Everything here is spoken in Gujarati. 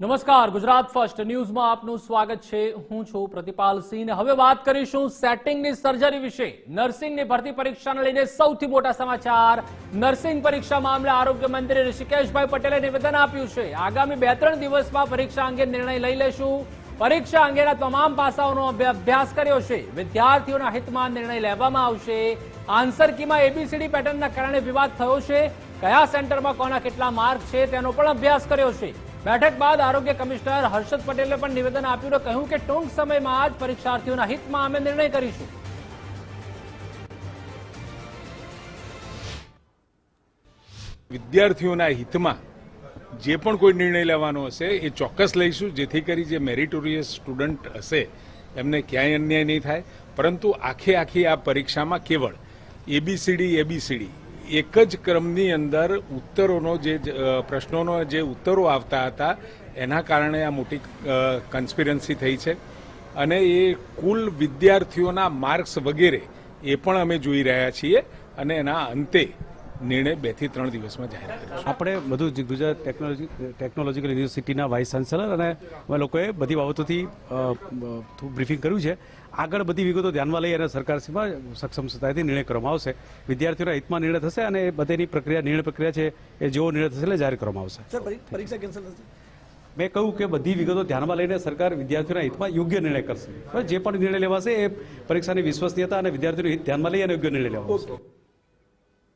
નમસ્કાર, ગુજરાત ફર્સ્ટ ન્યૂઝમાં આપનું સ્વાગત છે। હું છું પ્રતિપાલ સિંહ। હવે વાત કરીશું સેટિંગની સર્જરી વિશે। નર્સિંગની ભરતી પરીક્ષાને લઈને સૌથી મોટા સમાચાર। નર્સિંગ પરીક્ષા મામલે આરોગ્ય મંત્રી ઋષિકેશભાઈ પટેલે નિવેદન આપ્યું છે। આગામી 2-3 દિવસમાં પરીક્ષા અંગે નિર્ણય લઈ લેશું। પરીક્ષા અંગેના તમામ પાસાઓનો અભ્યાસ કર્યો છે। વિદ્યાર્થીઓના હિતમાં નિર્ણય લેવામાં આવશે। આન્સર કીમાં એબીસીડી પેટર્નના કારણે વિવાદ થયો છે। કયા સેન્ટરમાં કોના કેટલા માર્ક છે તેનો પણ અભ્યાસ કર્યો છે। બેઠક બાદ આરોગ્ય કમિશનર હર્ષદ પટેલે પણ નિવેદન આપ્યું અને કહ્યું કે ટૂંક સમયમાં જ પરીક્ષાર્થીઓના હિતમાં અમે નિર્ણય કરીશું। વિદ્યાર્થીઓના હિતમાં જે પણ કોઈ નિર્ણય લેવાનો હશે એ ચોક્કસ લઈશું, જેથી કરી જે મેરિટોરિયસ સ્ટુડન્ટ હશે એમને ક્યાંય અન્યાય નહીં થાય। પરંતુ આખી આ પરીક્ષામાં કેવળ એબીસીડી એક જ ક્રમની અંદર ઉત્તરોનો જે પ્રશ્નોનો જે ઉત્તરો આવતા હતા એના કારણે આ મોટી કન્સ્પિરન્સી થઈ છે અને એ કુલ વિદ્યાર્થીઓના માર્ક્સ વગેરે એ પણ અમે જોઈ રહ્યા છીએ અને એના અંતે નિર્ણય 2 થી 3 દિવસમાં જાહેર કરીશું। આપણે બધું ગુજરાત ટેકનોલોજીકલ યુનિવર્સિટીના વાઇસ ચાન્સેલર અને અમે લોકોએ બધી બાબતોથી બ્રીફિંગ કર્યું છે। આગળ બધી વિગતો ધ્યાનમાં લઈ અને સરકારશ્રીમાં સક્ષમ સત્તાથી નિર્ણય કરવામાં આવશે। વિદ્યાર્થીઓના હિતમાં નિર્ણય થશે અને એ બધીની નિર્ણય પ્રક્રિયા છે એ જેવો નિર્ણય થશે એટલે જાહેર કરવામાં આવશે। સર, પરીક્ષા કેન્સલ થશે? મેં કહ્યું કે બધી વિગતો ધ્યાનમાં લઈને સરકાર વિદ્યાર્થીઓના હિતમાં યોગ્ય નિર્ણય કરશે। જે પણ નિર્ણય લેવાશે એ પરીક્ષાની વિશ્વસનીયતા અને વિદ્યાર્થીઓનું હિત ધ્યાનમાં લઈ અને યોગ્ય નિર્ણય લેવામાં આવશે।